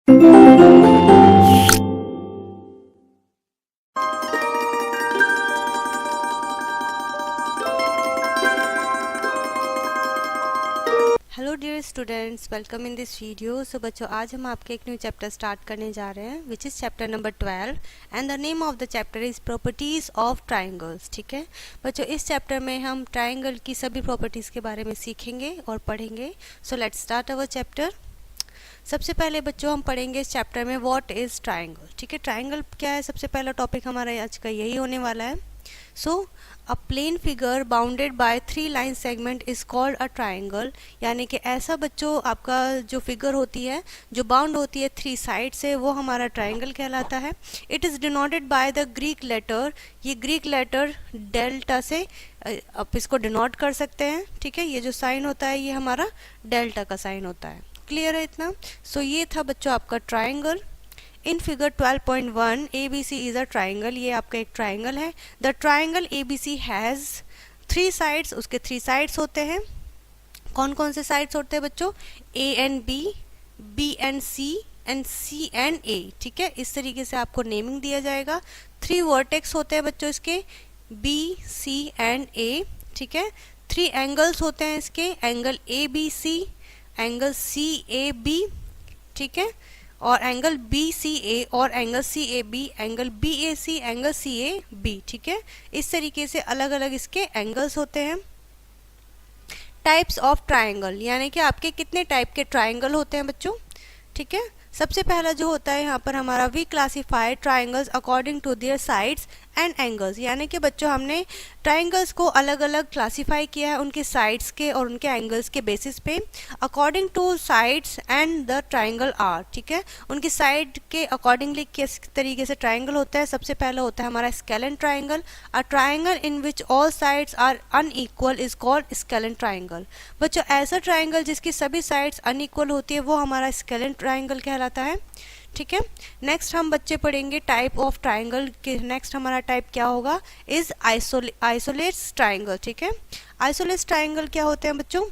Hello dear students, welcome in this video. So बच्चों, आज हम आपके एक न्यू चैप्टर स्टार्ट करने जा रहे हैं which is chapter number 12 and the name of the chapter is properties of triangles. ठीक है बच्चों, इस चैप्टर में हम ट्राइंगल की सभी प्रॉपर्टीज़ के बारे में सीखेंगे और पढ़ेंगे। सो लेट्स स्टार्ट अवर चैप्टर। सबसे पहले बच्चों हम पढ़ेंगे इस चैप्टर में व्हाट इज़ ट्राइंगल। ठीक है, ट्राइंगल क्या है, सबसे पहला टॉपिक हमारा आज का यही होने वाला है। So a plain figure bounded by 3 line segment is called a triangle. यानी कि ऐसा बच्चों आपका जो फिगर होती है जो बाउंड होती है 3 साइड से, वो हमारा ट्राइंगल कहलाता है। It is denoted by the Greek letter. ये ग्रीक लेटर डेल्टा से आप इसको डिनोट कर सकते हैं। ठीक है, ये जो साइन होता है ये हमारा डेल्टा का साइन होता है। क्लियर है इतना? सो ये था बच्चों आपका triangle. In figure 12.1 ABC is a triangle. ये आपका एक ट्राइंगल है। The triangle ABC has 3 sides. उसके 3 साइड्स होते हैं। कौन कौन से साइड्स होते हैं बच्चों? A and B, B and C and C and A। ठीक है, इस तरीके से आपको नेमिंग दिया जाएगा। 3 वर्टेक्स होते हैं बच्चों इसके, B, C and A। ठीक है, 3 एंगल्स होते हैं इसके, एंगल ABC, एंगल CAB। ठीक है, और एंगल BCA और angle CAB, angle BAC, angle CAB। ठीक है, इस तरीके से अलग अलग इसके एंगल्स होते हैं। टाइप्स ऑफ ट्राइंगल, यानी कि आपके कितने टाइप के ट्राइंगल होते हैं बच्चों। ठीक है, सबसे पहला जो होता है यहाँ पर हमारा we classify triangles according to their sides and angles. यानी कि बच्चों हमने ट्राइंगल्स को अलग अलग क्लासीफाई किया है उनके साइड्स के और उनके एंगल्स के बेसिस पे, according to sides and the triangle are. ठीक है, उनकी साइड के अकॉर्डिंगली किस तरीके से ट्राइंगल होता है। सबसे पहला होता है हमारा scalene triangle. A triangle in which all sides are unequal is called scalene triangle. बच्चों ऐसा ट्राइंगल जिसकी सभी साइड्स अनइक्वल होती है वो हमारा स्केलन ट्राइंगल कहलाता है। ठीक है, नेक्स्ट हम बच्चे पढ़ेंगे टाइप ऑफ ट्राइंगल के। नेक्स्ट हमारा टाइप क्या होगा? Is isosceles triangle. ठीक है, आइसोलेट्स ट्राइंगल क्या होते हैं बच्चों?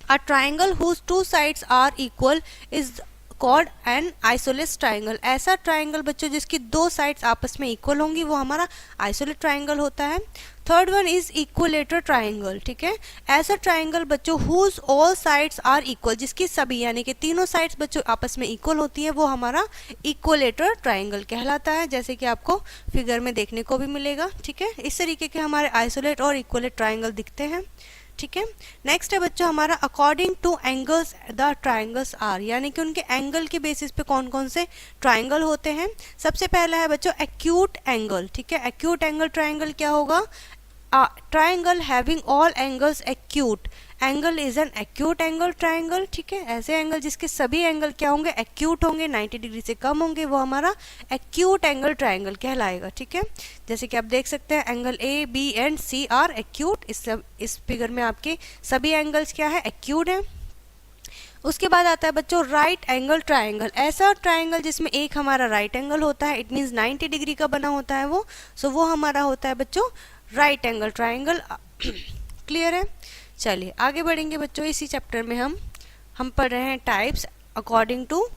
A triangle whose 2 sides are equal is called an isosceles triangle. ऐसा ट्राइंगल बच्चों जिसकी 2 साइड्स आपस में इक्वल होंगी वो हमारा आइसोलेट ट्राइंगल होता है। Third one is equilateral triangle. ठीक है, ऐसा ट्राइंगल बच्चों whose all sides are equal, जिसकी सभी यानी कि तीनों साइड्स बच्चों आपस में इक्वल होती है वो हमारा इक्वलेटर ट्राइंगल कहलाता है, जैसे कि आपको फिगर में देखने को भी मिलेगा। ठीक है, इस तरीके के हमारे आइसोलेट और इक्वलेट ट्राइंगल दिखते हैं। ठीक है, नेक्स्ट है बच्चों हमारा according to angles the triangles are. यानी कि उनके एंगल के बेसिस पे कौन कौन से ट्राइंगल होते हैं। सबसे पहला है बच्चों एक्यूट एंगल। ठीक है, एक्यूट एंगल ट्राइंगल क्या होगा? Triangle having all angles acute. Angle is an acute angle triangle. ठीक है, ऐसे एंगल जिसके सभी एंगल क्या होंगे? एक्यूट होंगे, 90 डिग्री से कम होंगे, वो हमारा एक्यूट एंगल ट्राइंगल कहलाएगा। ठीक है, जैसे कि आप देख सकते हैं angle A, B and C are acute. इस फिगर में आपके सभी एंगल्स क्या है? एक्यूट है। उसके बाद आता है बच्चों राइट एंगल ट्राइंगल। ऐसा ट्राइंगल जिसमें एक हमारा राइट एंगल होता है, इट मीन्स 90 डिग्री का बना होता है वो। सो वो हमारा होता है बच्चों राइट एंगल ट्राइंगल। क्लियर है? चलिए आगे बढ़ेंगे बच्चों। इसी चैप्टर में हम पढ़ रहे हैं टाइप्स अकॉर्डिंग टू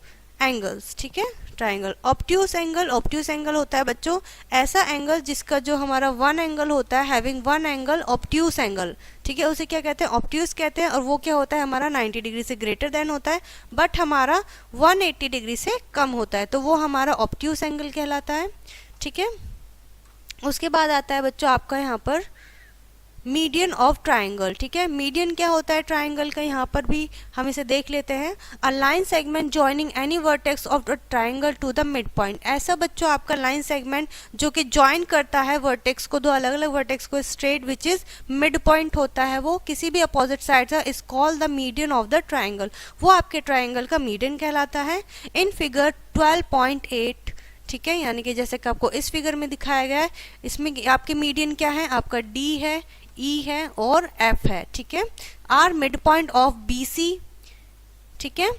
एंगल्स। ठीक है, triangle. Obtuse angle. Obtuse angle होता है बच्चों ऐसा एंगल जिसका जो हमारा 1 एंगल होता है, हैविंग 1 एंगल ऑब्ट्यूस एंगल। ठीक है, उसे क्या कहते हैं? ऑब्ट्यूस कहते हैं। और वो क्या होता है? हमारा 90 डिग्री से ग्रेटर देन होता है, बट हमारा 180 डिग्री से कम होता है, तो वो हमारा ऑब्ट्यूस एंगल कहलाता है। ठीक है, उसके बाद आता है बच्चों आपका यहाँ पर मीडियन ऑफ ट्राइंगल। ठीक है, मीडियन क्या होता है ट्राइंगल का, यहाँ पर भी हम इसे देख लेते हैं। A line segment joining any vertex of the triangle to the mid point. ऐसा बच्चों आपका लाइन सेगमेंट जो कि ज्वाइन करता है वर्टेक्स को, 2 अलग अलग वर्टेक्स को straight, which is mid point होता है वो किसी भी अपोजिट साइड से, is called the median of the triangle. वो आपके ट्राइंगल का मीडियन कहलाता है। इन फिगर 12.8 ठीक है, यानी कि जैसे कि आपको इस फिगर में दिखाया गया है, इसमें आपके मीडियन क्या है? आपका D है, E है और F है। ठीक है, are mid point of BC। ठीक है,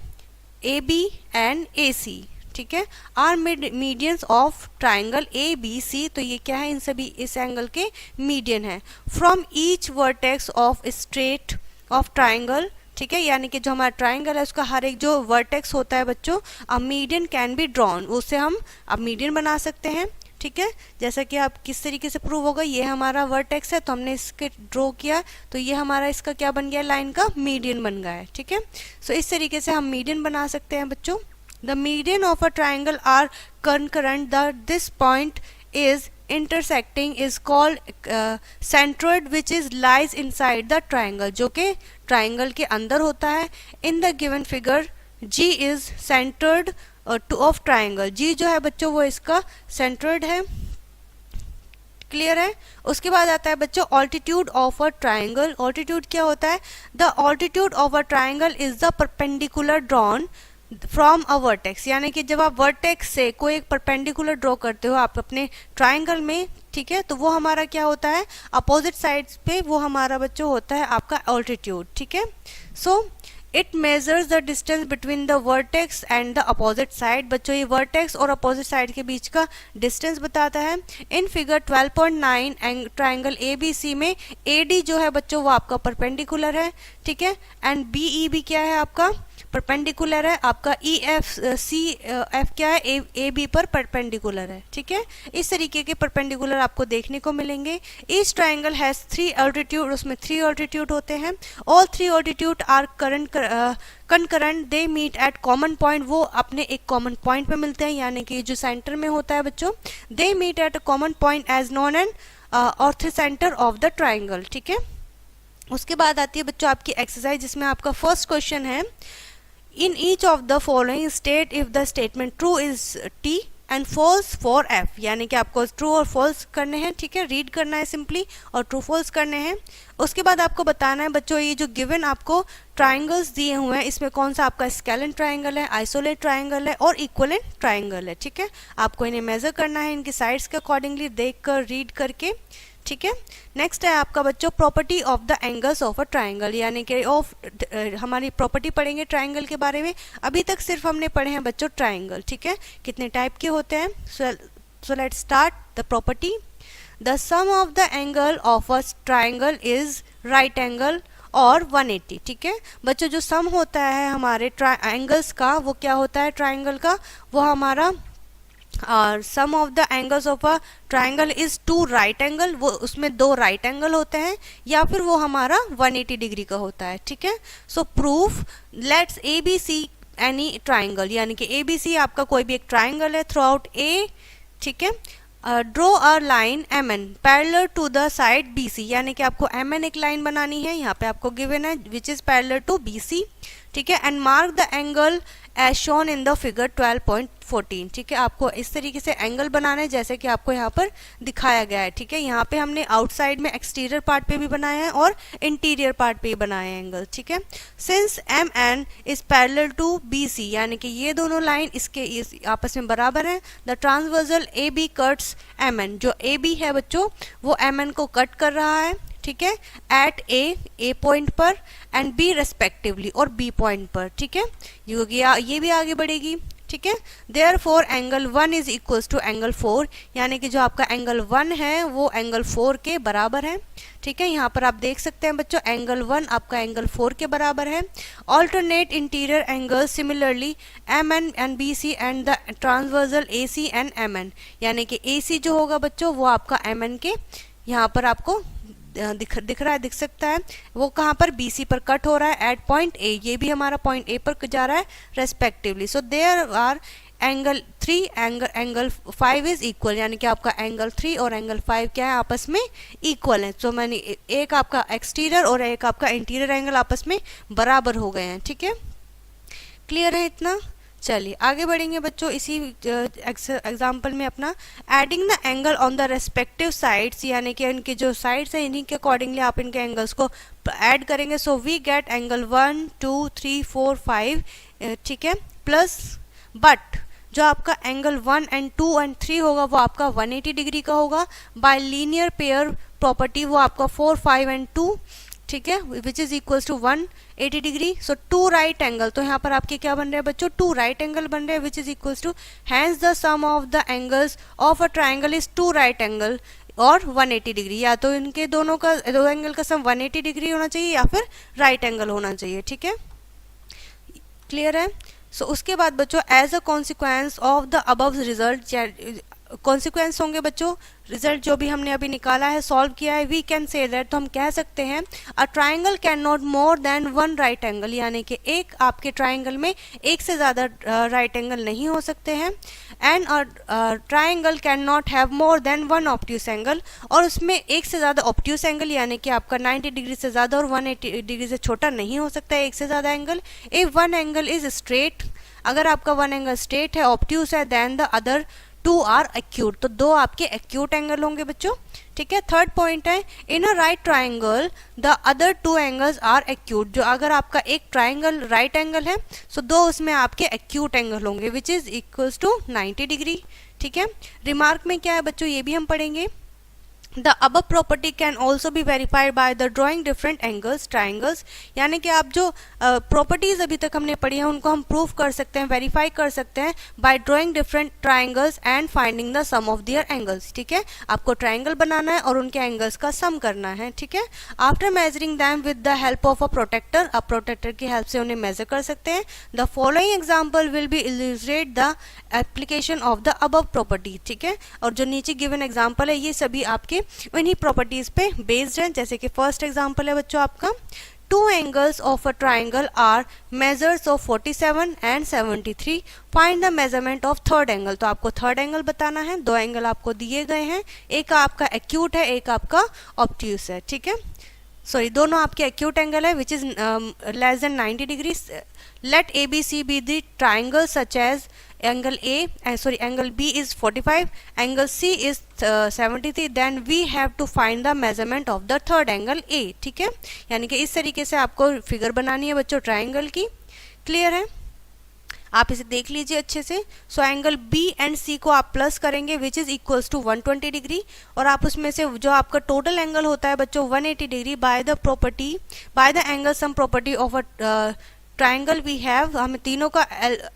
AB एंड AC। ठीक है, are medians of triangle ABC। तो ये क्या है? इन सभी इस एंगल के मीडियन है। From each vertex of straight of triangle ठीक है, यानी कि जो हमारा ट्राइंगल है उसका हर एक जो वर्टेक्स होता है बच्चों, a median can be drawn, उससे हम अब मीडियन बना सकते हैं। ठीक है, जैसा कि आप किस तरीके से प्रूव होगा, ये हमारा वर्टेक्स है तो हमने इसके ड्रॉ किया तो ये हमारा इसका क्या बन गया, लाइन का मीडियन बन गया है। ठीक है, सो इस तरीके से हम मीडियन बना सकते हैं बच्चों। The median of a triangle are concurrent, this point is intersecting is called centroid, which is lies inside the triangle, जो कि ट्राइंगल के अंदर होता है। in the given figure G is centered of triangle, G जो है बच्चों वो इसका centroid है। क्लियर है। उसके बाद आता है बच्चों altitude of a triangle. Altitude क्या होता है, the altitude of a triangle is the perpendicular drawn from a vertex, यानी कि जब आप वर्टेक्स से कोई एक परपेंडिकुलर ड्रॉ करते हो आप अपने ट्राइंगल में, ठीक है, तो वो हमारा क्या होता है, अपोजिट साइड्स पे वो हमारा बच्चों होता है आपका ऑल्टीट्यूड। ठीक है, so it measures the distance between the vertex and the opposite side. बच्चों ये वर्टेक्स और अपोजिट साइड के बीच का डिस्टेंस बताता है। इन फिगर 12.9 ट्राइंगल ABC में AD जो है बच्चों वो आपका परपेंडिकुलर है। ठीक है, एंड BE क्या है आपका परपेंडिकुलर है, आपका EFCF क्या है, AB पर परपेंडिकुलर है। ठीक है, इस तरीके के परपेंडिकुलर आपको देखने को मिलेंगे। ईच ट्राइंगल हैज 3 ऑल्टीट्यूड, उसमें 3 ऑल्टीट्यूड होते हैं। All 3 altitude are concurrent, they meet at common point, वो अपने एक कॉमन पॉइंट पे मिलते हैं, यानी कि जो सेंटर में होता है बच्चों, they meet at a common point as known as orthocenter of the triangle। ठीक है, उसके बाद आती है बच्चों आपकी एक्सरसाइज, जिसमें आपका फर्स्ट क्वेश्चन है, in each of the following state if the statement true is T and false for F, यानी कि आपको ट्रू और फॉल्स करने हैं। ठीक है, रीड करना है सिंपली और ट्रू फॉल्स करने हैं। उसके बाद आपको बताना है बच्चों ये जो गिवन आपको ट्राइंगल्स दिए हुए हैं इसमें कौन सा आपका स्केलेंट ट्राइंगल है, आइसोलेट ट्राइंगल है और इक्विवेलेंट ट्राइंगल है। ठीक है, आपको इन्हें मेजर करना है इनकी साइड्स के अकॉर्डिंगली देख कर रीड करके। ठीक है, नेक्स्ट है आपका बच्चों property of the angles of a triangle, यानी कि हमारी प्रॉपर्टी पढ़ेंगे ट्राइंगल के बारे में। अभी तक सिर्फ हमने पढ़े हैं बच्चों ट्राइंगल। ठीक है, कितने टाइप के होते हैं, so let's start the property. The sum of the angle of a triangle is right angle और 180। ठीक है बच्चों, जो सम होता है हमारे एंगल्स का वो क्या होता है ट्राइंगल का, वो हमारा sum of the angles of a triangle is 2 right angle, वो उसमें 2 राइट एंगल होते हैं या फिर वो हमारा 180 डिग्री का होता है। ठीक है, सो proof let's ABC any triangle, यानी कि ABC आपका कोई भी एक ट्राइंगल है थ्रू आउट A। ठीक है, draw a line MN parallel to the side BC, यानी कि आपको MN एक लाइन बनानी है, यहाँ पे आपको गिवन है which is parallel to BC। ठीक है, and mark the angle as shown in the figure 12.14। ठीक है, आपको इस तरीके से एंगल बनाना है जैसे कि आपको यहाँ पर दिखाया गया है। ठीक है, यहाँ पे हमने आउटसाइड में एक्सटीरियर पार्ट पे भी बनाया है और इंटीरियर पार्ट पे भी बनाया है एंगल। ठीक है, since MN is parallel to BC, यानी कि ये दोनों लाइन इस आपस में बराबर है, the transversal AB cuts MN, जो AB है बच्चों वो MN को कट कर रहा है। ठीक है, एट A पॉइंट पर एंड B रेस्पेक्टिवली, और B पॉइंट पर। ठीक है, ये भी आगे बढ़ेगी। ठीक है, therefore angle 1 is equals to angle 4, यानी कि जो आपका एंगल 1 है वो एंगल 4 के बराबर है। ठीक है, यहाँ पर आप देख सकते हैं बच्चों एंगल 1 आपका एंगल 4 के बराबर है। Alternate interior angle similarly MN and BC and the transversal AC and MN, यानी कि AC जो होगा बच्चों वो आपका MN के यहाँ पर आपको दिख सकता है, वो कहाँ पर BC पर कट हो रहा है एट पॉइंट A, ये भी हमारा पॉइंट A पर जा रहा है respectively. So there are angle 3 angle 5 is equal, यानी कि आपका एंगल 3 और एंगल 5 क्या है आपस में इक्वल है। सो मैंने एक आपका एक्सटीरियर और एक आपका इंटीरियर एंगल आपस में बराबर हो गए हैं। ठीक है, क्लियर है इतना। चलिए आगे बढ़ेंगे बच्चों इसी एग्जाम्पल में अपना। Adding the angle on the respective sides, यानी कि इनके जो साइड्स हैं इन्हीं के अकॉर्डिंगली आप इनके एंगल्स को ऐड करेंगे। So we get angle 1 2 3 4 5। ठीक है, प्लस बट जो आपका एंगल 1 एंड 2 एंड 3 होगा वो आपका 180 डिग्री का होगा। बाय लीनियर पेयर प्रॉपर्टी वो आपका 4 5 एंड 2, ठीक है, which is equals to 180 degree. So 2 right angle, तो यहाँ पर आपके क्या बन रहे हैं बच्चों 2 राइट एंगल बन रहे हैं which is equals to hence the sum of the angles of a triangle is 2 right angle और 180 डिग्री, या तो इनके दोनों का दो एंगल का सम 180 डिग्री होना चाहिए या फिर राइट एंगल होना चाहिए, ठीक है, क्लियर है। सो उसके बाद बच्चों as a consequence of the above result, consequence होंगे बच्चों रिजल्ट जो भी हमने अभी निकाला है, सॉल्व किया है, वी कैन से दैट, तो हम कह सकते हैं a triangle can not more than one right angle, यानी कि एक आपके ट्राइंगल में एक से ज़्यादा राइट एंगल नहीं हो सकते हैं। And triangle can not have more than one obtuse angle, और उसमें एक से ज़्यादा ऑब्ट्यूस एंगल यानी कि आपका 90 डिग्री से ज़्यादा और 180 डिग्री से छोटा नहीं हो सकता है एक से ज़्यादा angle. If one angle is straight, अगर आपका वन एंगल स्ट्रेट है, ऑब्ट्यूस है, then the other two are acute, तो दो आपके एक्यूट एंगल होंगे बच्चों, ठीक है। थर्ड पॉइंट है in a right triangle the other two angles are acute, जो अगर आपका एक ट्राइंगल राइट एंगल है सो दो उसमें आपके एक्यूट एंगल होंगे which is equals to 90 degree, ठीक है। रिमार्क में क्या है बच्चों ये भी हम पढ़ेंगे। The above property can also be verified by the drawing different angles triangles, यानी कि आप जो प्रॉपर्टीज अभी तक हमने पढ़ी हैं उनको हम प्रूव कर सकते हैं, वेरीफाई कर सकते हैं by drawing different triangles and finding the sum of their angles, ठीक है। आपको ट्राइंगल बनाना है और उनके एंगल्स का सम करना है, ठीक है। After measuring them with the help of a protractor, आप प्रोटेक्टर की हेल्प से उन्हें मेजर कर सकते हैं। The following example will be illustrate the application of the above property, ठीक है। और जो नीचे गिवन एग्जाम्पल है ये सभी आपके इन्हीं प्रॉपर्टीज पे बेस्ड है। जैसे कि फर्स्ट एग्जांपल है बच्चों आपका, two angles of a triangle are measures of 47 and 73, find the measurement of third angle, तो आपको थर्ड एंगल बताना है। दो एंगल आपको दिए गए हैं, एक आपका एक्यूट है, एक आपका ऑब्ट्यूस है, ठीक है, सॉरी दोनों आपके एक्यूट एंगल है which is less than 90 degree. Let A B C be the triangle such as angle angle B is 45, angle C is 73, then we have to find the measurement of the third angle A, ठीक है। यानी कि इस तरीके से आपको figure बनानी है बच्चों ट्राइंगल की, क्लियर है। आप इसे देख लीजिए अच्छे से। So angle B and C को आप प्लस करेंगे which is equals to 120 degree, और आप उसमें से जो आपका टोटल एंगल होता है बच्चों 180 degree by the angle sum property of a triangle we have, हम तीनों का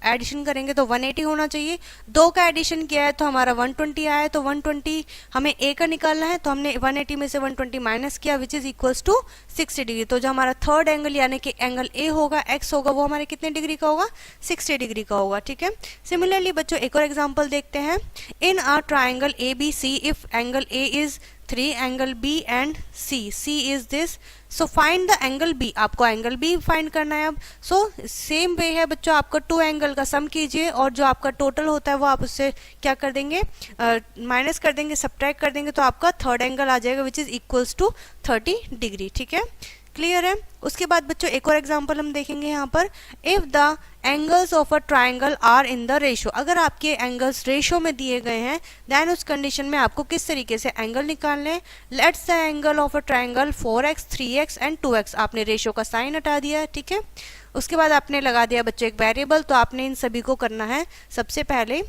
एडिशन करेंगे तो 180 होना चाहिए। दो का एडिशन किया है तो हमारा 120 आया है, तो 120 हमें ए का निकालना है, तो हमने 180 में से 120 माइनस किया which is equals to 60 degree. तो जो हमारा थर्ड एंगल यानी कि एंगल ए होगा, एक्स होगा, वो हमारे कितने डिग्री का होगा, 60 डिग्री का होगा, ठीक है। सिमिलरली बच्चों एक और एग्जाम्पल देखते हैं। In a triangle A B C, if angle A is 3, angle B and C is this, so find the angle B, आपको एंगल बी फाइंड करना है अब। सो सेम वे है बच्चों, आपको टू एंगल का सम कीजिए और जो आपका टोटल होता है वो आप उससे क्या कर देंगे, माइनस कर देंगे, सब्ट्रैक्ट कर देंगे, तो आपका थर्ड एंगल आ जाएगा which is equals to 30 degree, ठीक है, क्लियर है। उसके बाद बच्चों एक और एग्जांपल हम देखेंगे यहाँ पर। If the angles of a triangle are in the ratio, अगर आपके एंगल्स रेशो में दिए गए हैं देन उस कंडीशन में आपको किस तरीके से एंगल निकालने हैं। Let's the angle of a triangle 4x 3x and 2x, आपने रेशो का साइन हटा दिया, ठीक है। उसके बाद आपने लगा दिया बच्चों एक वेरिएबल, तो आपने इन सभी को करना है सबसे पहले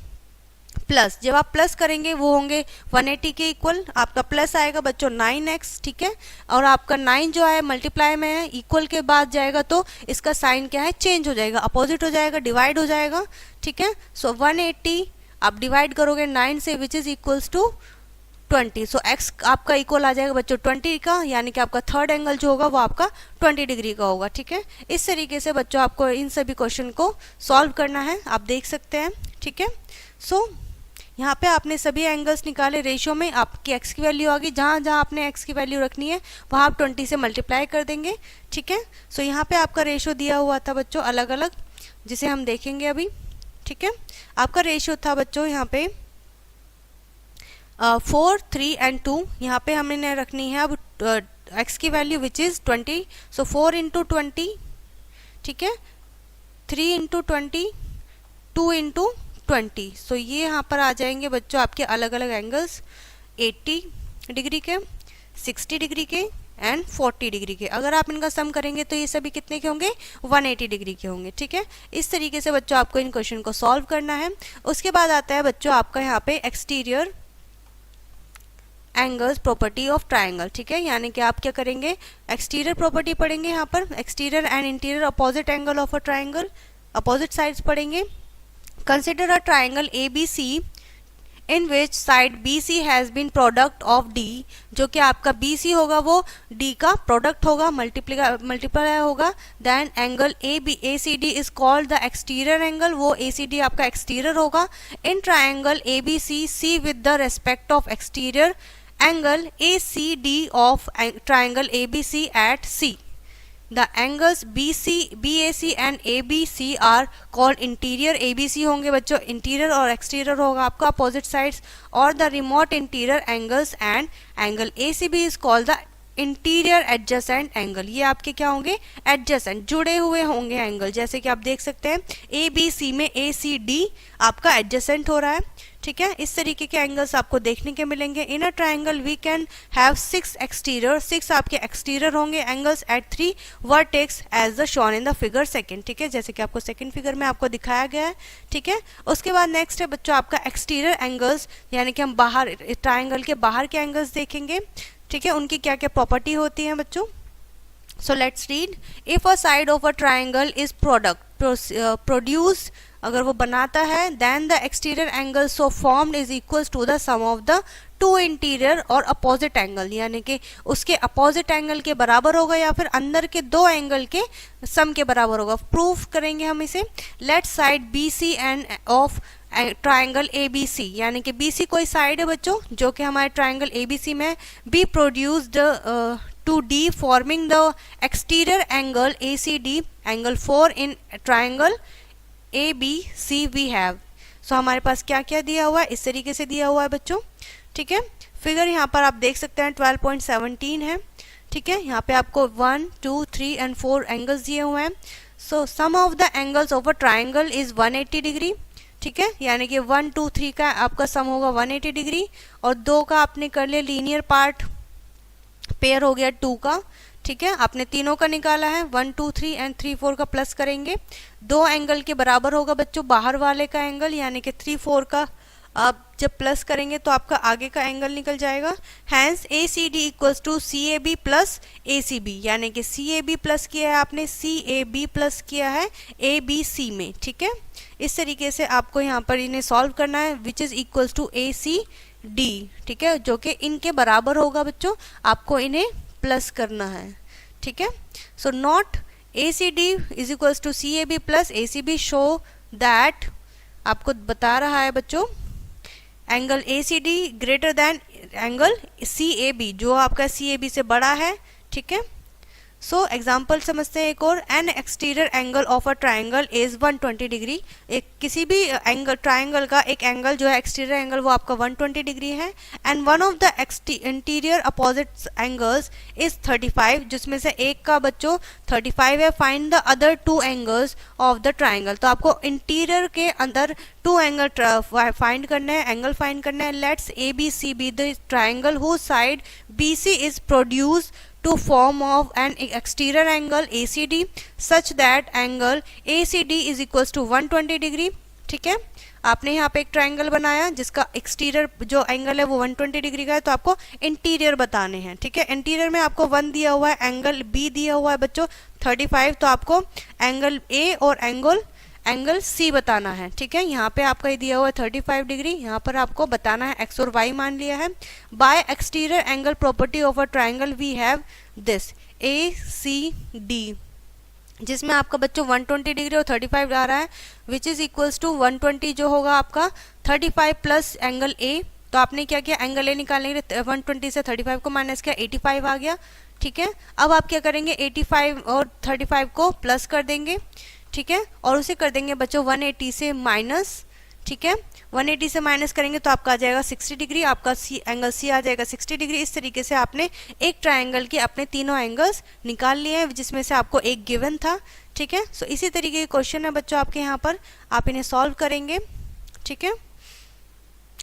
प्लस। जब आप प्लस करेंगे वो होंगे 180 के इक्वल, आपका प्लस आएगा बच्चों 9x, ठीक है, और आपका 9 जो है मल्टीप्लाई में है, इक्वल के बाद जाएगा तो इसका साइन क्या है, चेंज हो जाएगा, अपोजिट हो जाएगा, डिवाइड हो जाएगा, ठीक है। सो 180 आप डिवाइड करोगे 9 से which is equals to 20, so x आपका इक्वल आ जाएगा बच्चों 20 का, यानी कि आपका थर्ड एंगल जो होगा वो आपका 20 डिग्री का होगा, ठीक है। इस तरीके से बच्चों आपको इन सभी क्वेश्चन को सॉल्व करना है, आप देख सकते हैं, ठीक है। सो यहाँ पे आपने सभी एंगल्स निकाले, रेशियो में आपकी x की वैल्यू आ गई, जहाँ जहाँ आपने x की वैल्यू रखनी है वहाँ आप 20 से मल्टीप्लाई कर देंगे, ठीक है। सो यहाँ पे आपका रेशियो दिया हुआ था बच्चों अलग अलग, जिसे हम देखेंगे अभी, ठीक है। आपका रेशियो था बच्चों यहाँ पे 4, 3 एंड 2, यहाँ पे हमने रखनी है अब x की value which is 20, so 4 into 20, ठीक है, 3 इंटू 20, 2 इंटू 20, सो ये यहाँ पर आ जाएंगे बच्चों आपके अलग अलग एंगल्स 80 डिग्री के, 60 डिग्री के एंड 40 डिग्री के। अगर आप इनका सम करेंगे तो ये सभी कितने के होंगे, 180 डिग्री के होंगे, ठीक है। इस तरीके से बच्चों आपको इन क्वेश्चन को सॉल्व करना है। उसके बाद आता है बच्चों आपका यहाँ पे exterior angles property of triangle, ठीक है, यानी कि आप क्या करेंगे, एक्सटीरियर प्रॉपर्टी पढ़ेंगे यहाँ पर, exterior and interior opposite angle of a triangle, opposite sides पढ़ेंगे। Consider a triangle ABC in which side BC has been product of D, जो कि आपका BC होगा वो D का प्रोडक्ट होगा, मल्टीप्लाई होगा। Then angle ACD is called the exterior angle, वो ACD आपका एक्सटीरियर होगा। In triangle ABC C with the respect of exterior angle ACD of triangle ABC at C। The angles BAC and ABC are called interior ABC होंगे बच्चों, interior और exterior होगा आपका opposite sides, और the remote interior angles and angle ACB is called the interior adjacent angle. ये आपके क्या होंगे, एडजेसेंट, जुड़े हुए होंगे एंगल। जैसे कि आप देख सकते हैं ABC में ACD आपका एडजेसेंट हो रहा है, ठीक है। इस तरीके के एंगल्स आपको देखने के मिलेंगे। In a triangle we can have 6 exterior, 6 आपके एक्सटीरियर होंगे angles at 3 vertex as the shown in the figure second, ठीक है, जैसे कि आपको सेकंड फिगर में आपको दिखाया गया है, ठीक है। उसके बाद नेक्स्ट है बच्चों आपका एक्सटीरियर एंगल्स, यानी कि हम बाहर ट्राइंगल के बाहर के एंगल्स देखेंगे, ठीक है, उनकी क्या क्या प्रॉपर्टी होती है बच्चों। So let's read. If a side of a triangle is produce, अगर वो बनाता है, then the exterior angle so formed is equals to the sum of the two interior और अपोजिट एंगल, यानी कि उसके अपोजिट एंगल के बराबर होगा या फिर अंदर के दो एंगल के सम के बराबर होगा। प्रूफ करेंगे हम इसे। Let side BC and of triangle ABC, यानी कि BC कोई साइड है बच्चों जो कि हमारे ट्राइंगल ABC में B produced to D forming the exterior angle ACD angle 4 in triangle ABC we have. So हमारे पास क्या क्या दिया हुआ है, इस तरीके से दिया हुआ है बच्चों, ठीक है। फिगर यहाँ पर आप देख सकते हैं 12.17 है, ठीक है। यहाँ पे आपको 1, 2, 3 एंड 4 एंगल्स दिए हुए हैं। So sum of the angles of a triangle is 180 degree, ठीक है, यानी कि 1, 2, 3 का आपका सम होगा 180 डिग्री, और 2 का आपने कर लिया लीनियर पार्ट, पेयर हो गया 2 का, ठीक है। आपने तीनों का निकाला है, 1, 2, 3 एंड 3, 4 का प्लस करेंगे, 2 एंगल के बराबर होगा बच्चों बाहर वाले का एंगल, यानी कि 3, 4 का आप जब प्लस करेंगे तो आपका आगे का एंगल निकल जाएगा। Hence ACD equals to CAB plus ACB, यानी कि CAB प्लस किया है आपने, CAB प्लस किया है ABC में, ठीक है। इस तरीके से आपको यहाँ पर इन्हें सॉल्व करना है, which is equals to ACD, ठीक है, जो कि इनके बराबर होगा बच्चों, आपको इन्हें प्लस करना है, ठीक है। So not ACD is equals to CAB plus ACB show that, आपको बता रहा है बच्चों angle ACD greater than angle CAB, जो आपका CAB से बड़ा है, ठीक है। सो एग्जाम्पल समझते हैं एक और। N exterior angle of a triangle is 120 degree, एक किसी भी एंगल ट्राइंगल का एक एंगल जो है एक्सटीरियर एंगल वो आपका 120 डिग्री है। And one of the interior opposite angles is 35, जिसमें से एक का बच्चों 35 है। Find the other 2 angles of the triangle, तो आपको इंटीरियर के अंदर 2 एंगल फाइंड करने हैं, एंगल फाइंड करने हैं। Let's ABC be the triangle whose side BC is produce to form of an exterior angle ACD such that angle ACD is equals to 120 degree, ठीक है। आपने यहाँ पे एक ट्राइंगल बनाया जिसका एक्सटीरियर जो एंगल है वो 120 डिग्री का है, तो आपको इंटीरियर बताने हैं, ठीक है। इंटीरियर में आपको 1 दिया हुआ है, एंगल B दिया हुआ है बच्चों 35, तो आपको एंगल A और एंगल C बताना है, ठीक है। यहाँ पे आपका ये दिया हुआ है 35 डिग्री, यहाँ पर आपको बताना है x और y मान लिया है। By exterior angle property of a triangle we have this ACD, जिसमें आपका बच्चों 120 डिग्री और 35 आ रहा है, विच इज इक्वल्स टू 120 जो होगा आपका 35 प्लस एंगल A, तो आपने क्या किया एंगल A निकालने के लिए 120 से 35 को माइनस किया, 85 आ गया, ठीक है। अब आप क्या करेंगे 85 और 35 को प्लस कर देंगे, ठीक है, और उसे कर देंगे बच्चों 180 से माइनस, ठीक है। 180 से माइनस करेंगे तो आपका आ जाएगा 60 डिग्री, आपका एंगल C आ जाएगा 60 डिग्री। इस तरीके से आपने एक ट्राइंगल के अपने तीनों एंगल्स निकाल लिए हैं, जिसमें से आपको एक गिवन था, ठीक है। सो इसी तरीके के क्वेश्चन है बच्चों आपके यहाँ पर, आप इन्हें सॉल्व करेंगे, ठीक है।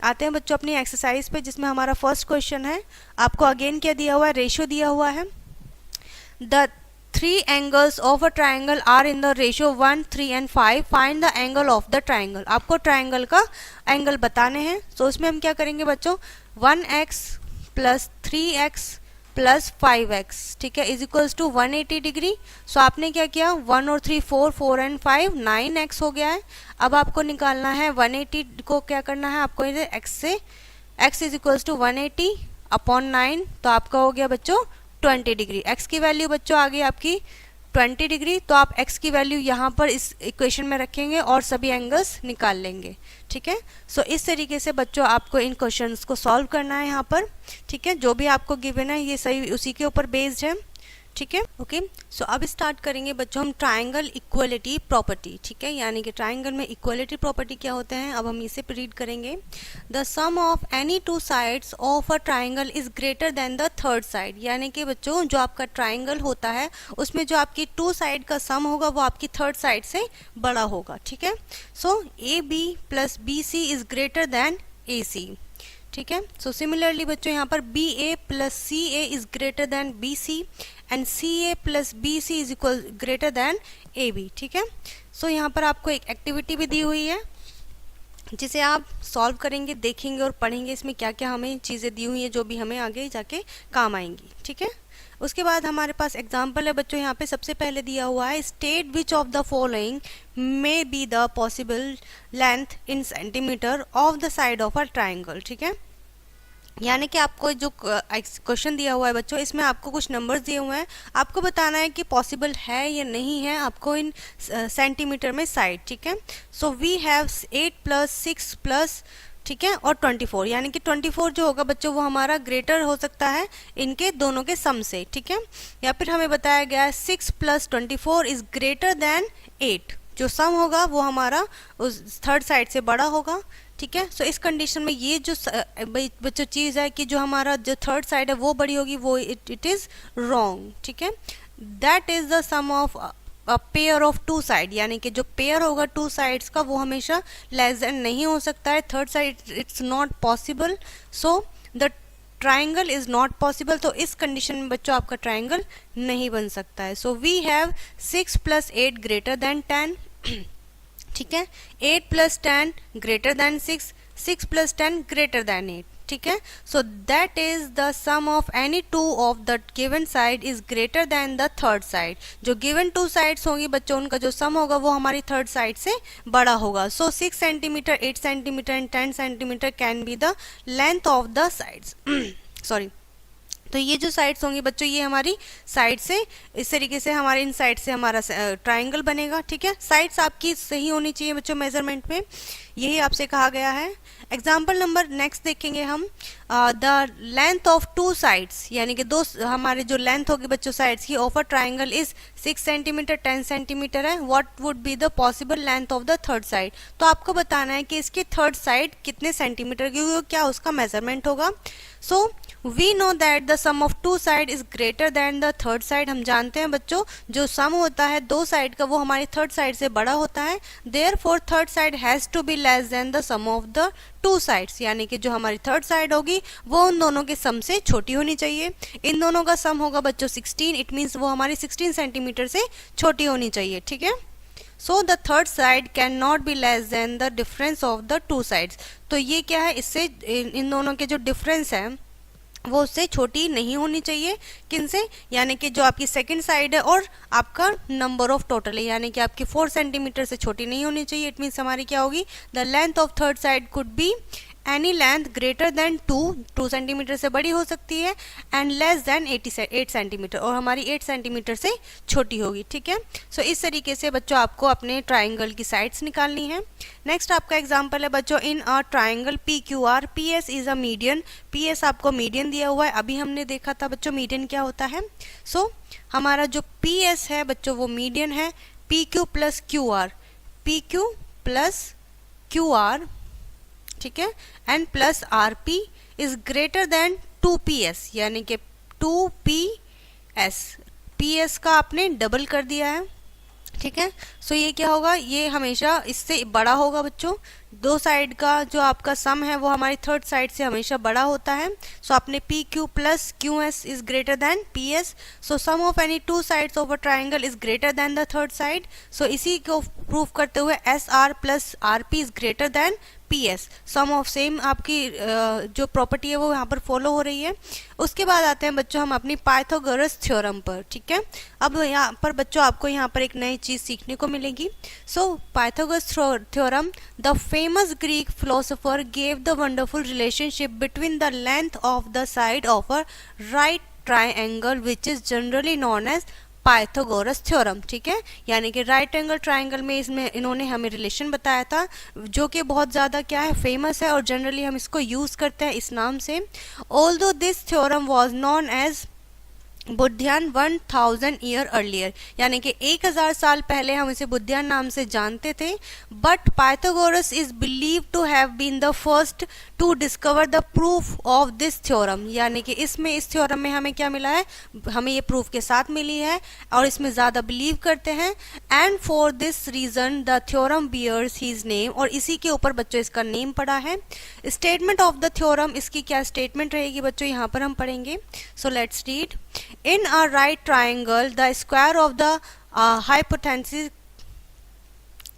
आते हैं बच्चों अपनी एक्सरसाइज पे, जिसमें हमारा फर्स्ट क्वेश्चन है। आपको अगेन क्या दिया हुआ है, रेशियो दिया हुआ है। The 3 angles of a triangle are in the ratio 1, 3 and 5. Find the angle of the triangle. आपको ट्राइंगल का एंगल बताने हैं। तो उसमें हम क्या करेंगे बच्चों 1x plus 3x plus 5x, ठीक है, इज इक्वल्स टू 180 डिग्री। सो आपने क्या किया, 1 और 3 4, 4 एंड 5 9x हो गया है। अब आपको निकालना है 180 को, क्या करना है आपको, इधर x से, x is equals to 180 upon 9, तो आपका हो गया बच्चों 20 डिग्री। x की वैल्यू बच्चों आ गई आपकी 20 डिग्री, तो आप x की वैल्यू यहाँ पर इस इक्वेशन में रखेंगे और सभी एंगल्स निकाल लेंगे, ठीक है। सो इस तरीके से बच्चों आपको इन क्वेश्चंस को सॉल्व करना है यहाँ पर, ठीक है। जो भी आपको गिवन है ये सही उसी के ऊपर बेस्ड है, ठीक है, ओके। सो अब स्टार्ट करेंगे बच्चों हम ट्राइंगल इक्वलिटी प्रॉपर्टी, ठीक है, यानी कि ट्राइंगल में इक्वलिटी प्रॉपर्टी क्या होते हैं, अब हम इसे रीड करेंगे। The sum of any two sides of a triangle is greater than the third side, यानी कि बच्चों जो आपका ट्राइंगल होता है उसमें जो आपकी टू साइड का सम होगा वो आपकी थर्ड साइड से बड़ा होगा, ठीक है। So A B plus B C is greater than A C, ठीक है। सो सिमिलरली बच्चों यहाँ पर B A plus C A is greater than B C and C A plus B C is equal greater than A B, ठीक है। सो यहाँ पर आपको एक एक्टिविटी भी दी हुई है जिसे आप सॉल्व करेंगे, देखेंगे और पढ़ेंगे इसमें क्या क्या हमें चीज़ें दी हुई हैं जो भी हमें आगे जाके काम आएंगी, ठीक है। उसके बाद हमारे पास एग्जाम्पल है बच्चों, यहाँ पे सबसे पहले दिया हुआ है state which of the following may be the possible length in centimetre of the side of a triangle, ठीक है। यानी कि आपको जो क्वेश्चन दिया हुआ है बच्चों इसमें आपको कुछ नंबर्स दिए हुए हैं, आपको बताना है कि पॉसिबल है या नहीं है आपको इन सेंटीमीटर में साइड, ठीक है। So we have 8 plus 6 plus, ठीक है, और 24, यानी कि 24 जो होगा बच्चों वो हमारा ग्रेटर हो सकता है इनके दोनों के सम से, ठीक है। या फिर हमें बताया गया है 6 प्लस 24 इज ग्रेटर देन 8, जो सम होगा वो हमारा उस थर्ड साइड से बड़ा होगा, ठीक है। सो इस कंडीशन में ये जो बच्चों चीज़ है कि जो हमारा जो थर्ड साइड है वो बड़ी होगी, वो इट इज़ रॉन्ग, ठीक है। That is the sum of a pair of two side, यानी कि जो पेयर होगा टू साइड्स का वो हमेशा लेस देन नहीं हो सकता है, third side it's not possible, so the triangle is not possible. तो इस कंडीशन में बच्चों आपका ट्राइंगल नहीं बन सकता है। So we have 6 plus 8 greater than 10, ठीक है, 8 plus 10 greater than 6, 6 plus 10 greater than 8, ठीक है। So that is the sum of any two of the given side is greater than the third side, जो given two sides होंगी बच्चों उनका जो सम होगा वो हमारी थर्ड साइड से बड़ा होगा। सो 6 centimetre, 8 centimetre and 10 centimetre can be the length of the sides sorry. तो ये जो साइड्स होंगी बच्चों ये हमारी साइड से, इस तरीके से हमारे इन साइड से हमारा ट्राइंगल बनेगा, ठीक है। साइड्स आपकी सही होनी चाहिए बच्चों मेजरमेंट में, यही आपसे कहा गया है। एग्जाम्पल नंबर नेक्स्ट देखेंगे हम, the length of to sides, यानी कि दो हमारे जो लेंथ होगी बच्चों साइड्स की of a triangle is 6 centimetre 10 centimetre है, what would be the possible length of the third side. तो आपको बताना है कि इसकी थर्ड साइड कितने सेंटीमीटर की होगी, क्या उसका मेजरमेंट होगा। So we know that the sum of two side is greater than the third side, हम जानते हैं बच्चों जो सम होता है दो साइड का वो हमारी थर्ड साइड से बड़ा होता है, therefore third side has to be less than the sum of the two sides, यानी कि जो हमारी थर्ड साइड होगी वो उन दोनों के सम से छोटी होनी चाहिए। इन दोनों का सम होगा बच्चों 16, इट मीन्स वो हमारी 16 सेंटीमीटर से छोटी होनी चाहिए, ठीक है। So the third side can not be less than the difference of the two sides. तो ये क्या है, इससे इन दोनों के जो डिफरेंस है वो उससे छोटी नहीं होनी चाहिए, किनसे, यानी कि जो आपकी सेकंड साइड है और आपका नंबर ऑफ टोटल है, यानी कि आपकी 4 सेंटीमीटर से छोटी नहीं होनी चाहिए। इट मीन्स हमारी क्या होगी, the length of third side could be any length greater than 2 centimetre से बड़ी हो सकती है एंड लेस देन 8 सेंटीमीटर, और हमारी 8 सेंटीमीटर से छोटी होगी, ठीक है। सो इस तरीके से बच्चों आपको अपने ट्राइंगल की साइड्स निकालनी है। नेक्स्ट आपका एग्जांपल है बच्चों, in a triangle P Q R P S is a median, P S आपको मीडियन दिया हुआ है, अभी हमने देखा था बच्चों मीडियन क्या होता है। सो हमारा जो पी एस है बच्चों वो मीडियन है, P Q plus Q R, P Q plus Q R, ठीक है, and plus R P is greater then 2PS, यानी कि 2PS, PS का आपने डबल कर दिया है, ठीक है। सो ये क्या होगा, ये हमेशा इससे बड़ा होगा बच्चों, दो साइड का जो आपका सम है वो हमारी थर्ड साइड से हमेशा बड़ा होता है। सो आपने P Q plus Q S is greater than P S, so sum of any two sides of a triangle is greater than the third side. So इसी को प्रूव करते हुए S R plus R P is greater than PS, sum of same आपकी जो property है वो यहाँ पर फॉलो हो रही है। उसके बाद आते हैं बच्चों हम अपनी पाइथागोरस थ्योरम पर, ठीक है। अब यहाँ पर बच्चों आपको यहाँ पर एक नई चीज़ सीखने को मिलेगी। So Pythagoras theorem, the famous Greek philosopher gave the wonderful relationship between the length of the side of a right triangle which is generally known as Pythagoras theorem, ठीक है। यानी कि राइट एंगल ट्राइंगल में इसमें इन्होंने हमें relation बताया था जो कि बहुत ज़्यादा क्या है, फेमस है, और जनरली हम इसको यूज़ करते हैं इस नाम से। Although this theorem was known as Baudhayan 1000 year earlier, यानी कि 1000 साल पहले हम इसे बुद्धियान नाम से जानते थे। But Pythagoras is believe to have been the first to discover the proof of this theorem, यानी कि इसमें इस थ्योरम में हमें क्या मिला है, हमें ये प्रूफ के साथ मिली है और इसमें ज़्यादा बिलीव करते हैं। And for this reason the theorem bears his name, और इसी के ऊपर बच्चों इसका नेम पड़ा है। स्टेटमेंट ऑफ द थ्योरम, इसकी क्या स्टेटमेंट रहेगी बच्चों, यहाँ पर हम पढ़ेंगे। सो let's read. In a right triangle, the square of the hypotenuse,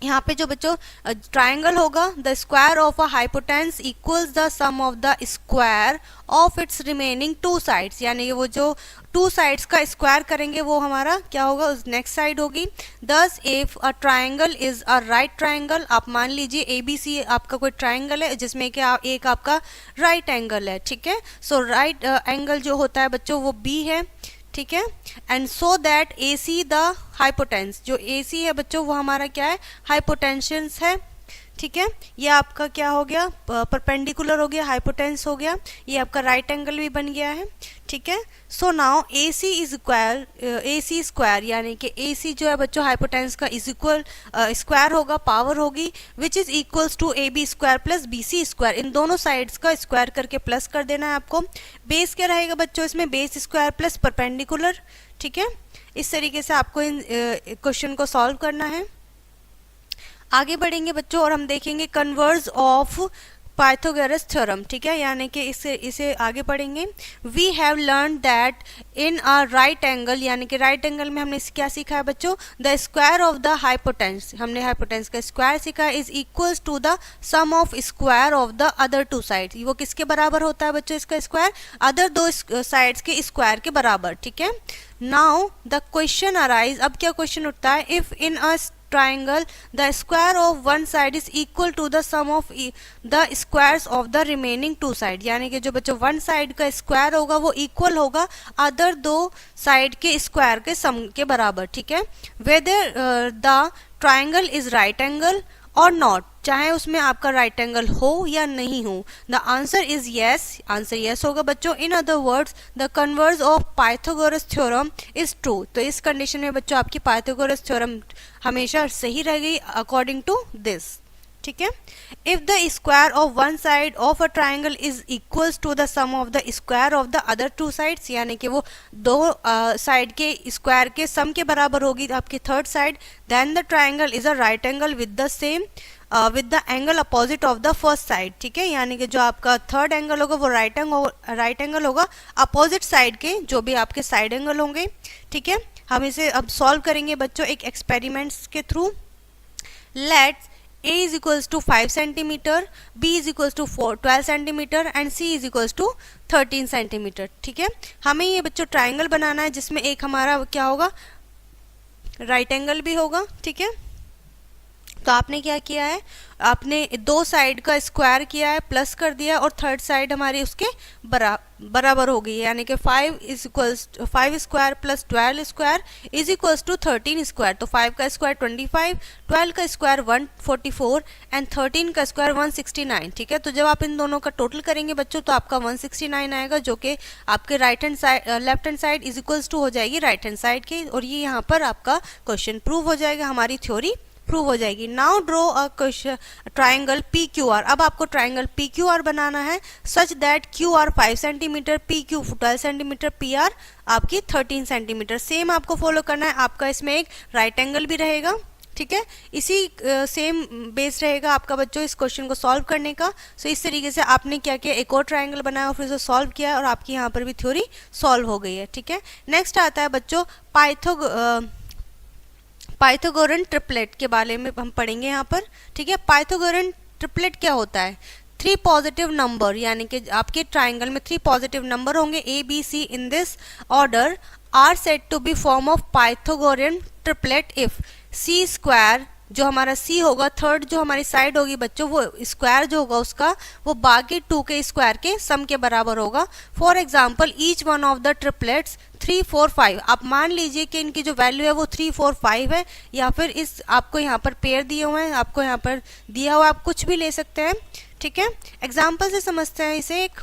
यहाँ पे जो बच्चों ट्राइंगल होगा, the square of a hypotenuse equals the sum of the square of its remaining two sides, यानी कि वो जो टू साइड्स का स्क्वायर करेंगे वो हमारा क्या होगा, उस नेक्स्ट साइड होगी। दस if a triangle is a right triangle, आप मान लीजिए ABC आपका कोई ट्राइंगल है जिसमें कि एक आपका राइट एंगल है, ठीक है। सो राइट एंगल जो होता है बच्चों वो B है, ठीक है। And so that AC the hypotenuse, जो AC है बच्चों वो हमारा क्या है, हाइपोटेंशंस है, ठीक है। ये आपका क्या हो गया, परपेंडिकुलर हो गया, हाइपोटेंस हो गया, ये आपका राइट एंगल भी बन गया है, ठीक है। So now AC is equal AC square, यानी कि AC जो है बच्चों हाइपोटेंस का इज इक्वल स्क्वायर होगा, पावर होगी, which is equals to AB square plus BC square. इन दोनों साइड्स का स्क्वायर करके प्लस कर देना है आपको। बेस क्या रहेगा बच्चों इसमें, बेस स्क्वायर प्लस परपेंडिकुलर, ठीक है। इस तरीके से आपको इन क्वेश्चन को सॉल्व करना है। आगे बढ़ेंगे बच्चों और हम देखेंगे कन्वर्स ऑफ पाइथागोरस थ्योरम, ठीक है, यानी कि इसे आगे पढ़ेंगे। We have learn that in a right angle, यानी कि राइट एंगल में हमने क्या सीखा है बच्चों, the square of the hypotenuse, हमने हाइपोटेंस का स्क्वायर सीखा है, is equals to the sum of square of the other two side. वो किसके बराबर होता है बच्चों इसका स्क्वायर, अदर दो साइड्स के स्क्वायर के बराबर, ठीक है। नाउ द क्वेश्चन अराइज, अब क्या क्वेश्चन उठता है, if in a triangle the square of one side is equal to the sum of the squares of the remaining two side, यानी कि जो बच्चों वन साइड का स्क्वायर होगा वो इक्वल होगा अदर दो साइड के स्क्वायर के सम के बराबर, ठीक है। whether the triangle is right angle और नॉट, चाहे उसमें आपका राइट एंगल हो या नहीं हो। The answer is yes, answer yes होगा बच्चों। In other words the converse of Pythagoras theorem is true, तो इस कंडीशन में बच्चों आपकी पाइथागोरस थ्योरम हमेशा सही रहेगी अकॉर्डिंग टू दिस, ठीक है। If the square of one side of a triangle is equals to the sum of the square of the other two sides, यानी कि वो दो साइड के स्क्वायर के सम के बराबर होगी आपकी third side, then the triangle is a right angle with the same with the angle opposite of the first side, ठीक है। यानी कि जो आपका थर्ड एंगल होगा वो राइट एंगल होगा अपोजिट साइड के जो भी आपके साइड एंगल होंगे, ठीक है। हम इसे अब सॉल्व करेंगे बच्चों एक एक्सपेरिमेंट्स के through. Let's A is equals to 5 centimeter, B is equals to 12 centimeter and C is equals to 13 centimeter, ठीक है। हमें ये बच्चों ट्राइंगल बनाना है जिसमें एक हमारा क्या होगा, राइट एंगल भी होगा, ठीक है। तो आपने क्या किया है, आपने दो साइड का स्क्वायर किया है, प्लस कर दिया और थर्ड साइड हमारी उसके बराबर हो गई है, यानी कि 5 square plus 12 square is equals to 13 square. तो 5 का स्क्वायर 25, 12 का स्क्वायर 144 एंड 13 का स्क्वायर 169, ठीक है। तो जब आप इन दोनों का टोटल करेंगे बच्चों तो आपका 169 आएगा, जो कि आपके right hand side left hand side is equals to हो जाएगी राइट हैंड साइड की, और ये यहाँ पर आपका क्वेश्चन प्रूव हो जाएगा, हमारी थ्योरी प्रूव हो जाएगी। Now draw a triangle PQR, अब आपको ट्राइंगल PQR बनाना है such that QR 5 centimetre, PQ 12 centimetre, PR आपकी 13 सेंटीमीटर। सेम आपको फॉलो करना है, आपका इसमें एक राइट एंगल भी रहेगा, ठीक है। इसी सेम बेस रहेगा आपका बच्चों इस क्वेश्चन को सॉल्व करने का। सो इस तरीके से आपने क्या किया, एक और ट्राइंगल बनाया और फिर उसे सॉल्व किया और आपकी यहाँ पर भी थ्योरी सॉल्व हो गई है, ठीक है। नेक्स्ट आता है बच्चों पाइथागोरन ट्रिपलेट के बारे में हम पढ़ेंगे यहाँ पर, ठीक है। पाइथागोरन ट्रिपलेट क्या होता है? 3 पॉजिटिव नंबर, यानी कि आपके ट्राइंगल में 3 पॉजिटिव नंबर होंगे A B C in this order are said to be form of Pythagorean triplet if C square, जो हमारा सी होगा, थर्ड जो हमारी साइड होगी बच्चों, वो स्क्वायर जो होगा उसका वो बाकी 2 के स्क्वायर के सम के बराबर होगा। For example each one of the triplets 3 4 5, आप मान लीजिए कि इनकी जो वैल्यू है वो 3 4 5 है, या फिर इस आपको यहाँ पर पेयर दिए हुए हैं, आपको यहाँ पर दिया हुआ, आप कुछ भी ले सकते हैं, ठीक है। एग्जाम्पल से समझते हैं इसे, एक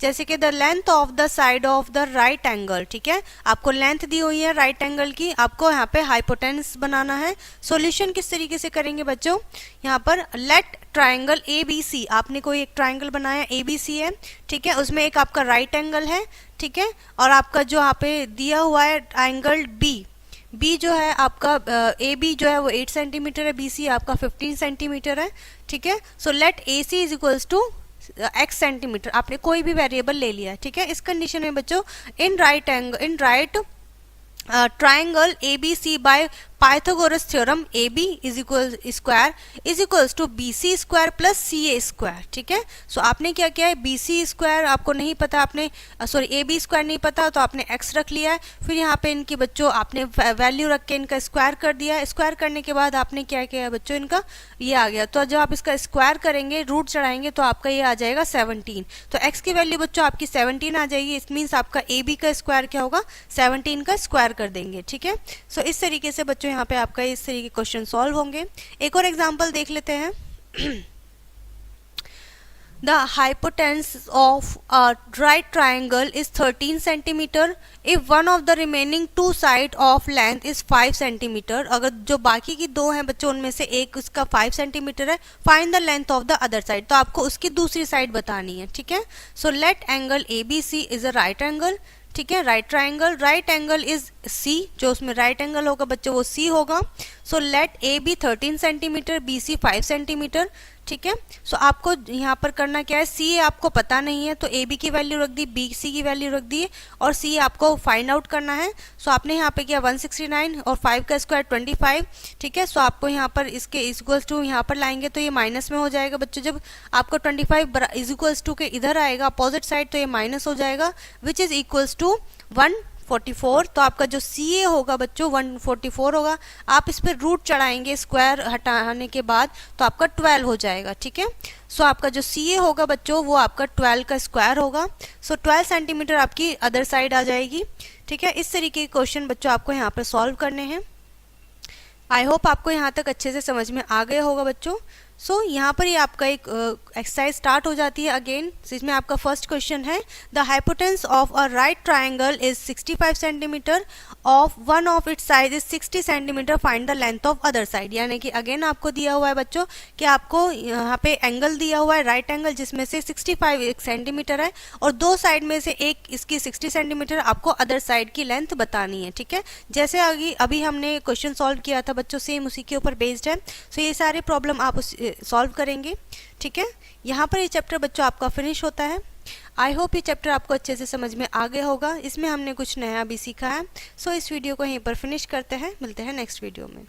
जैसे कि the length of the side of the right angle, ठीक है, आपको लेंथ दी हुई है राइट एंगल की, आपको यहाँ पे हाइपोटेन्यूस बनाना है। सॉल्यूशन किस तरीके से करेंगे बच्चों, यहाँ पर let triangle A B C, आपने कोई एक ट्राइंगल बनाया ए बी सी है, ठीक है, उसमें एक आपका राइट एंगल है, ठीक है, और आपका जो यहाँ पे दिया हुआ है एंगल बी जो है आपका ए बी जो है वो 8 सेंटीमीटर है, बी सी आपका 15 सेंटीमीटर है, ठीक है। So let A C is equals to x centimetre, आपने कोई भी वेरिएबल ले लिया है, ठीक है। इस कंडीशन में बच्चों in right triangle A B C by Pythagoras theorem A B is equals to B C square plus C A square, ठीक है। सो आपने क्या किया है, बी सी स्क्वायर आपको नहीं पता, आपने सॉरी ए बी स्क्वायर नहीं पता, तो आपने एक्स रख लिया है, फिर यहाँ पे इनकी बच्चों आपने वैल्यू रख के इनका स्क्वायर कर दिया, स्क्वायर करने के बाद आपने क्या किया है बच्चों, इनका ये आ गया, तो जब आप इसका स्क्वायर करेंगे, रूट चढ़ाएंगे, तो आपका ये आ जाएगा 17, तो एक्स की वैल्यू बच्चों आपकी 17 आ जाएगी, इट मीन्स आपका ए बी का स्क्वायर क्या होगा, 17 का स्क्वायर कर देंगे, ठीक है। सो इस तरीके से बच्चों यहाँ पे आपका इस तरीके के क्वेश्चन सॉल्व होंगे। एक और एग्जांपल देख लेते हैं। The hypotenuse of a right triangle is 13 centimeter if one of the remaining 2 side of length is 5 centimeter। अगर जो बाकी की 2 हैं बच्चों उनमें से एक उसका 5 सेंटीमीटर है, find the length of the other side, तो आपको उसकी दूसरी साइड बतानी है, ठीक है। So let angle ABC is a right angle, ठीक है, right triangle, right angle is C, जो उसमें राइट एंगल होगा बच्चों वो सी होगा। So let A B 13 centimetre, B C 5 centimetre, ठीक है। सो आपको यहाँ पर करना क्या है, सी आपको पता नहीं है तो ए बी की वैल्यू रख दी, बी सी की वैल्यू रख दी, और सी आपको फाइंड आउट करना है। सो आपने यहाँ पे किया 169 और 5 का स्क्वायर 25, ठीक है। सो आपको यहाँ पर इसके इक्वल्स टू यहाँ पर लाएंगे तो ये माइनस में हो जाएगा बच्चों, जब आपको 25 इक्वल्स टू के इधर आएगा अपोजिट साइड तो ये माइनस हो जाएगा, विच इज इक्वल्स टू 144, तो आपका जो सी ए होगा बच्चों 144 होगा। आप इस पर रूट चढ़ाएंगे स्क्वायर हटाने के बाद तो आपका 12 हो जाएगा, ठीक है। सो आपका जो सी ए होगा बच्चों वो आपका 12 का स्क्वायर होगा। सो 12 सेंटीमीटर आपकी अदर साइड आ जाएगी, ठीक है। इस तरीके के क्वेश्चन बच्चों आपको यहाँ पर सॉल्व करने हैं। आई होप आपको यहाँ तक अच्छे से समझ में आ गया होगा बच्चों। सो यहाँ पर ये आपका एक एक्सरसाइज स्टार्ट हो जाती है अगेन। इसमें आपका फर्स्ट क्वेश्चन है, the hypotenuse of a right triangle is 65 centimetre, of one of its side is 60 centimetre, find the length of other side. यानी कि अगेन आपको दिया हुआ है बच्चों कि आपको यहाँ पे एंगल दिया हुआ है राइट एंगल जिसमें से 65 सेंटीमीटर है और 2 साइड में से एक इसकी 60 सेंटीमीटर, आपको अदर साइड की लेंथ बतानी है, ठीक है। जैसे अभी हमने क्वेश्चन सॉल्व किया था बच्चों, सेम उसी के ऊपर बेस्ड है। सो ये सारे प्रॉब्लम आप सॉल्व करेंगे, ठीक है। यहाँ पर ये चैप्टर बच्चों आपका फिनिश होता है। आई होप ये चैप्टर आपको अच्छे से समझ में आ गया होगा, इसमें हमने कुछ नया भी सीखा है। सो इस वीडियो को यहीं पर फिनिश करते हैं, मिलते हैं नेक्स्ट वीडियो में।